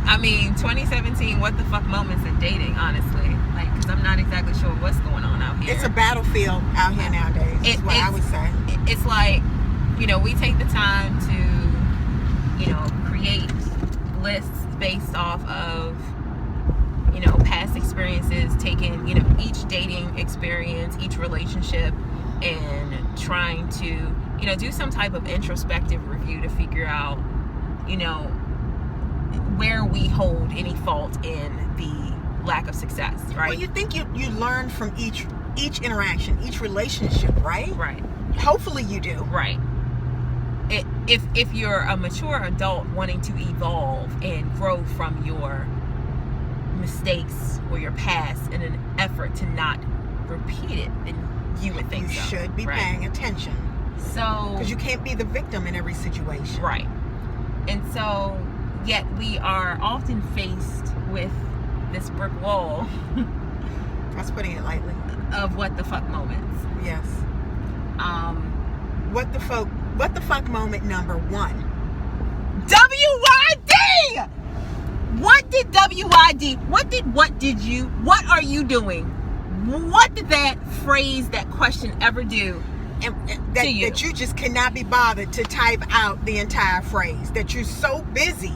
I mean, 2017, what the fuck moments in dating, honestly. Like, because I'm not exactly sure what's going on out here. It's a battlefield out here nowadays, is what I would say. It's like, we take the time to, create lists based off of, past experiences, taking, each dating experience, each relationship, and trying to, do some type of introspective review to figure out, where we hold any fault in the lack of success, right? Well, you think you learn from each interaction, each relationship, right? Right. Hopefully you do. Right. If you're a mature adult wanting to evolve and grow from your mistakes or your past in an effort to not repeat it, then you would think you should be paying attention. So, because you can't be the victim in every situation. Right. And so, yet we are often faced with this brick wall. That's putting it lightly. Of what the fuck moments. Yes. What the fuck moment number 1. WYD! What did WYD? What are you doing? What did that phrase, that question ever do? That you just cannot be bothered to type out the entire phrase. That you're so busy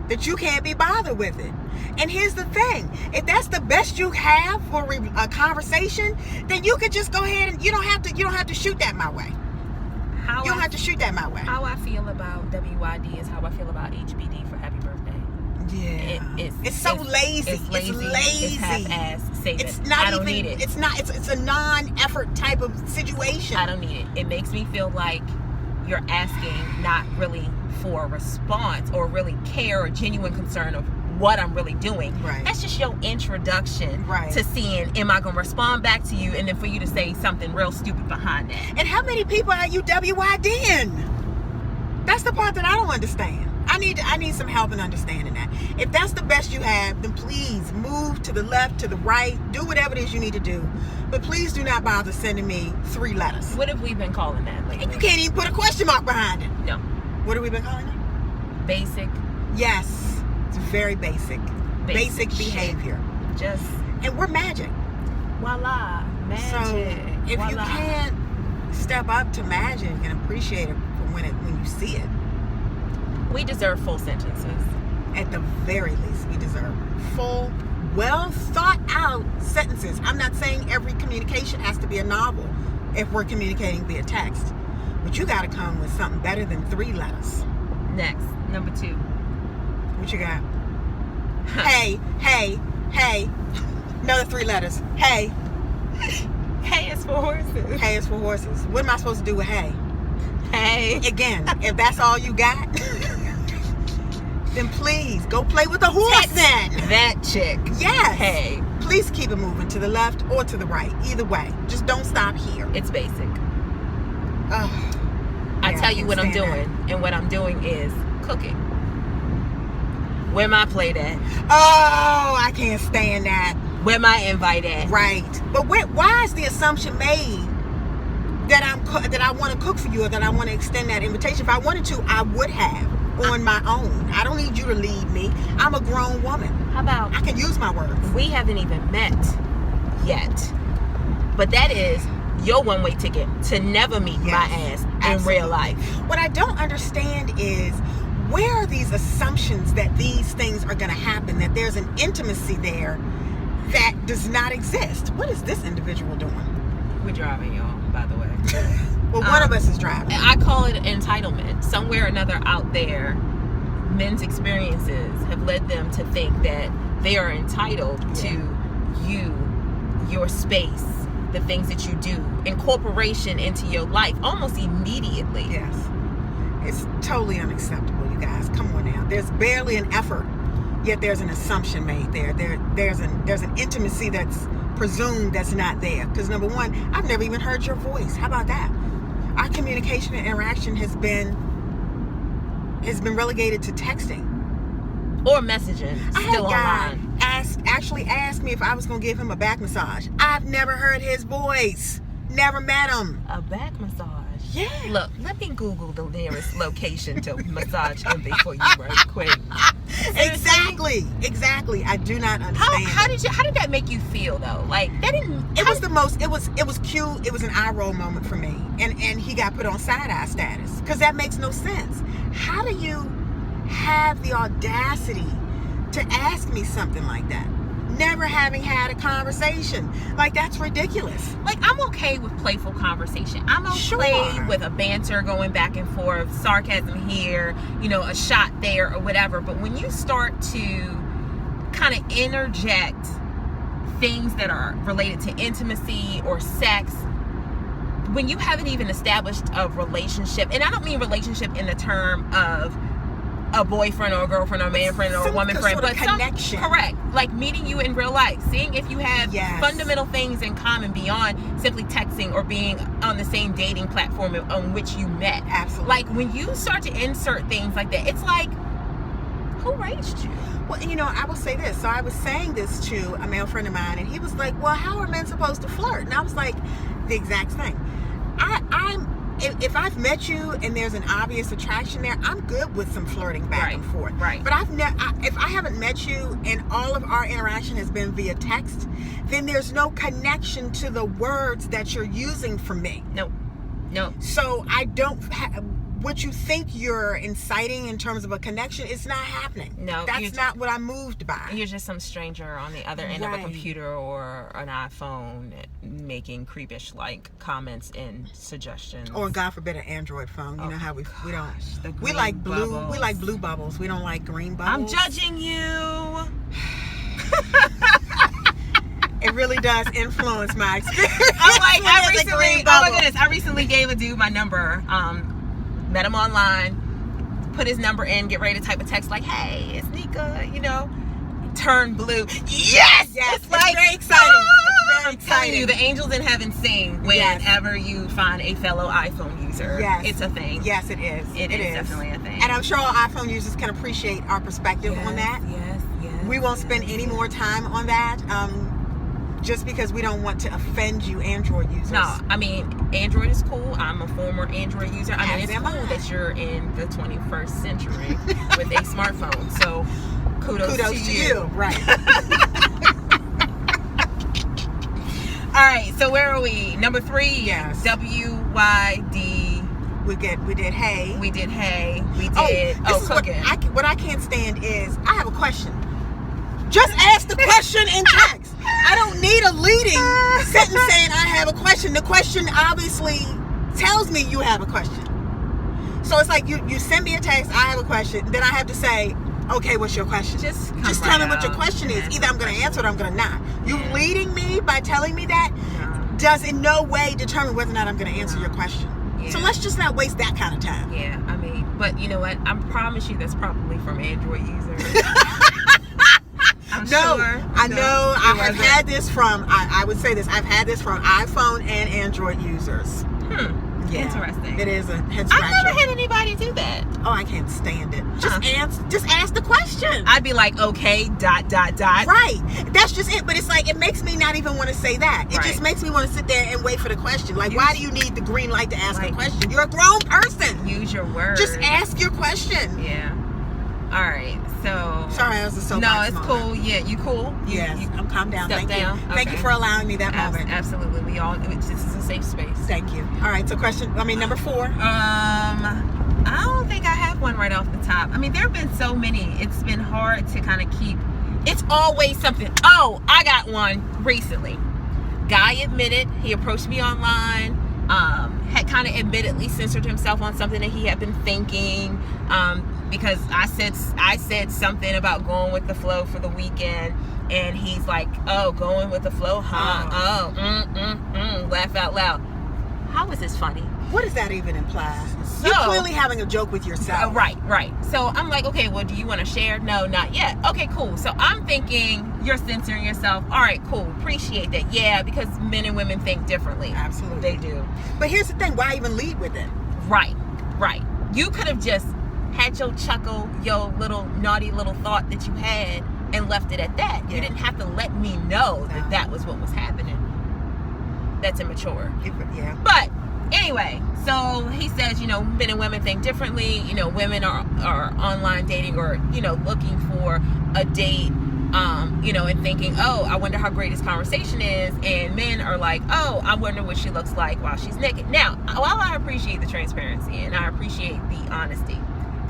that you can't be bothered with it. And here's the thing: if that's the best you have for a conversation, then you could just go ahead and you don't have to shoot that my way. You don't have to shoot that my way. How I feel about WYD is how I feel about HBD for Happy Birthday. Yeah, it's so lazy. It's lazy. It's half-assed. It's not I don't need it. It's not. It's a non-effort type of situation. I don't need it. It makes me feel like you're asking not really for a response or really care or genuine concern of what I'm really doing. Right. That's just your introduction to seeing, am I going to respond back to you, and then for you to say something real stupid behind that. And how many people are you WYDing? That's the part that I don't understand. I need some help in understanding that. If that's the best you have, then please move to the left, to the right, do whatever it is you need to do. But please do not bother sending me 3 letters. What have we been calling that lately? And you can't even put a question mark behind it. No. What have we been calling it? Basic. Yes. It's very basic. Basic behavior. And we're magic. Voila. Magic. So if you can't step up to magic and appreciate it when you see it, we deserve full sentences. At the very least, we deserve full, well thought out sentences. I'm not saying every communication has to be a novel if we're communicating via text. But you got to come with something better than 3 letters. Next, number 2. What you got? Hey. Another 3 letters. Hey. Hey is for horses. Hey is for horses. What am I supposed to do with hey? Hey. Again, if that's all you got, then please go play with the horse then. That chick. Yes. Hey. Please keep it moving to the left or to the right. Either way. Just don't stop here. It's basic. I tell you what I'm doing. And what I'm doing is cooking. Where my plate at? Oh, I can't stand that. Where my invite at? Right. But why is the assumption made that I want to cook for you, or that I want to extend that invitation? If I wanted to, I would have on my own. I don't need you to lead me. I'm a grown woman. How about I can use my words? We haven't even met yet, but that is your one-way ticket to never meet my ass in real life. What I don't understand is, where are these assumptions that these things are going to happen, that there's an intimacy there that does not exist? What is this individual doing? We're driving, y'all, by the way. Well, one of us is driving. I call it entitlement. Somewhere or another out there, men's experiences have led them to think that they are entitled to you, your space, the things that you do, incorporation into your life almost immediately. Yes. It's totally unacceptable, you guys. Come on now. There's barely an effort, yet there's an assumption made there. There's an intimacy that's presumed that's not there. Because number one, I've never even heard your voice. How about that? Our communication and interaction has been relegated to texting or messaging. Still online. Actually asked me if I was going to give him a back massage. I've never heard his voice. Never met him. A back massage. Yeah. Look, let me Google the nearest location to massage envy for you right quick. Exactly. I do not understand. How did that make you feel though? Like that didn't. It was cute. It was an eye roll moment for me, and he got put on side eye status because that makes no sense. How do you have the audacity to ask me something like that? Never having had a conversation. Like, that's ridiculous. Like, I'm okay with playful conversation. I'm okay with a banter going back and forth, sarcasm here, a shot there or whatever. But when you start to kind of interject things that are related to intimacy or sex, when you haven't even established a relationship, and I don't mean relationship in the term of a boyfriend or a girlfriend or a man friend or a woman friend, but connection. Correct. Like meeting you in real life, seeing if you have fundamental things in common beyond simply texting or being on the same dating platform on which you met. Absolutely. Like when you start to insert things like that, it's like, who raised you? Well, I will say this. So I was saying this to a male friend of mine, and he was like, well, how are men supposed to flirt? And I was like, the exact thing. If I've met you and there's an obvious attraction there, I'm good with some flirting back and forth. Right. But if I haven't met you and all of our interaction has been via text, then there's no connection to the words that you're using for me. No. So I don't what you think you're inciting in terms of a connection, it's not happening. No. That's not what I'm moved by. You're just some stranger on the other end of a computer or an iPhone making creepish like comments and suggestions. Or God forbid an Android phone. You know how we don't we like blue bubbles. We don't like green bubbles. I'm judging you. It really does influence my experience. I'm like, I recently gave a dude my number. Met him online, put his number in, get ready to type a text like, hey, it's Nika, turn blue. Yes! It's like, very exciting. I'm telling you, the angels in heaven sing whenever you find a fellow iPhone user. Yes. It's a thing. Yes, it is. It is definitely a thing. And I'm sure all iPhone users can appreciate our perspective on that. Yes. We won't spend any more time on that. Just because we don't want to offend you Android users. No, I mean, Android is cool. I'm a former Android user. I mean, it's cool that you're in the 21st century with a smartphone. So, kudos to you. Right. All right, so where are we? Number 3. Yes. WYD. We did hey. We did hey. We did cooking. What I can't stand is, I have a question. Just ask the question in text. I don't need a leading sentence saying I have a question. The question obviously tells me you have a question. So it's like you send me a text, I have a question, then I have to say, okay, what's your question? Just tell me what your question is. Either I'm going to answer it or I'm going to not. You leading me by telling me that does in no way determine whether or not I'm going to answer your question. Yeah. So let's just not waste that kind of time. Yeah, I mean, but you know what? I promise you that's probably from Android users. I know. I've had this from, I would say this, I've had this from iPhone and Android users. Yeah. Interesting. It is a head scratcher. I've never had anybody do that. Oh, I can't stand it. Just ask the question. I'd be like, okay, ... Right. That's just it. But it's like, it makes me not even want to say that. It just makes me want to sit there and wait for the question. Like, why do you need the green light to ask a question? You're a grown person. Use your words. Just ask your question. Yeah. All right. So. Sorry, I was a soapbox No, it's cool. Yeah, you cool? Yes. I'm calm down. Thank you. Okay. Thank you for allowing me that moment. Absolutely. This is a safe space. Thank you. All right. So number 4. I don't think I have one right off the top. I mean, there have been so many. It's been hard to kind of keep. It's always something. Oh, I got one recently. Guy admitted he approached me online. Had kind of admittedly censored himself on something that he had been thinking. Because I said something about going with the flow for the weekend, and he's like, "Oh, going with the flow, huh? Laugh out loud. How is this funny? What does that even imply? You're clearly having a joke with yourself. Right. So I'm like, okay, well, do you want to share? No, not yet. Okay, cool. So I'm thinking you're censoring yourself. All right, cool. Appreciate that. Yeah, because men and women think differently. Absolutely. They do. But here's the thing. Why even lead with it? Right. You could have just had your chuckle, your little naughty little thought that you had and left it at that. You didn't have to let me know that was what was happening. That's immature. Yeah. But Anyway, so he says, men and women think differently. Women are online dating or, looking for a date, and thinking, oh, I wonder how great his conversation is. And men are like, oh, I wonder what she looks like while she's naked. Now, while I appreciate the transparency and I appreciate the honesty,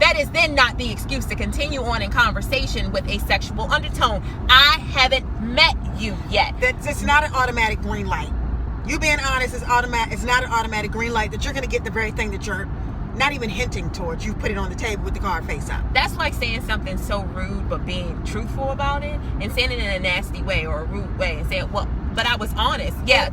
that is then not the excuse to continue on in conversation with a sexual undertone. I haven't met you yet. It's not an automatic green light. You being honest is automatic. It's not an automatic green light that you're going to get the very thing that you're not even hinting towards. You put it on the table with the card face up. That's like saying something so rude but being truthful about it, and saying it in a nasty way or a rude way and saying, well, but I was honest. Yeah,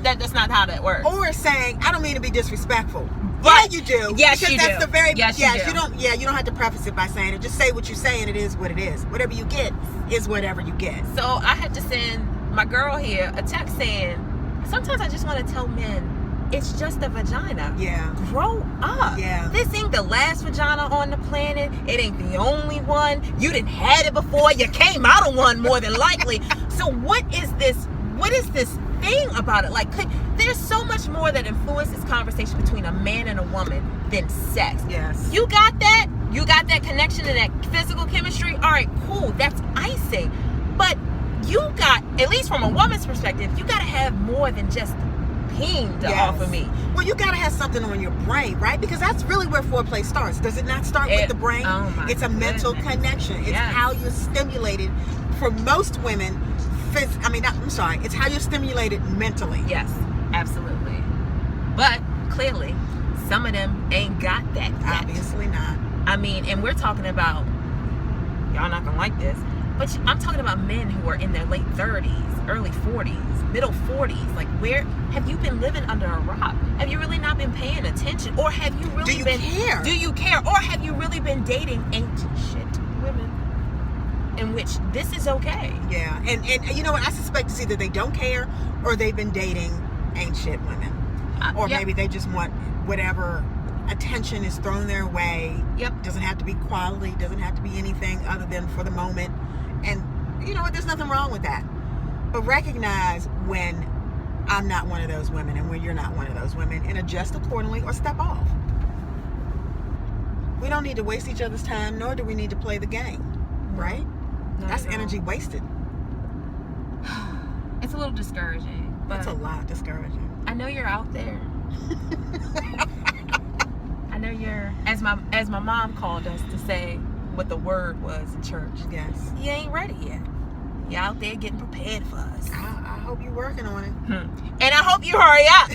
that's not how that works. Or saying, I don't mean to be disrespectful. Yeah, you do. Yes, because you that's do. The very yes, you do. You don't have to preface it by saying it. Just say what you say, and it is what it is. Whatever you get is whatever you get. So I had to send my girl here a text saying, sometimes I just want to tell men, it's just a vagina. Yeah. Grow up. Yeah. This ain't the last vagina on the planet. It ain't the only one. You didn't had it before. You came out of one more than likely. So what is this thing about it? Like, there's so much more that influences conversation between a man and a woman than sex. Yes. You got that? You got that connection and that physical chemistry? All right, cool. That's icing. But you got, at least from a woman's perspective, you got to have more than just peeing to offer me. Well, you got to have something on your brain, right? Because that's really where foreplay starts. Does it not start with the brain? Oh my It's a mental connection. It's how you're stimulated. For most women, it's how you're stimulated mentally. Yes, absolutely. But clearly, some of them ain't got that yet. Obviously not. And we're talking about, y'all not gonna like this, but I'm talking about men who are in their late 30s, early 40s, middle 40s. Like, where have you been living under a rock? Have you really not been paying attention? Or have you really care? Do you care? Or have you really been dating ain't shit women? In which this is okay. Yeah. And you know what? I suspect it's either they don't care or they've been dating ain't shit women. Or maybe they just want whatever attention is thrown their way. Yep. Doesn't have to be quality, doesn't have to be anything other than for the moment. And you know what? There's nothing wrong with that. But recognize when I'm not one of those women and when you're not one of those women, and adjust accordingly or step off. We don't need to waste each other's time, nor do we need to play the game. Right? That's energy wasted. It's a little discouraging. But it's a lot discouraging. I know you're out there. I know you're, as my mom called us to say what the word was in church. Yes. You ain't ready yet. You're out there getting prepared for us. I hope you're working on it. And I hope you hurry up.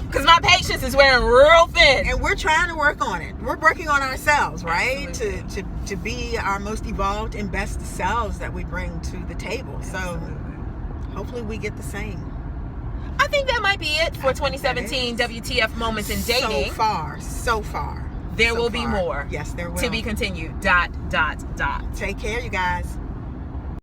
Because my patience is wearing real thin. And we're trying to work on it. We're working on ourselves, right? Absolutely. To be our most evolved and best selves that we bring to the table. Absolutely. So hopefully we get the same. I think that might be it for 2017 WTF moments in dating. So far. There will be more. Yes, there will. To be continued. ... Take care, you guys.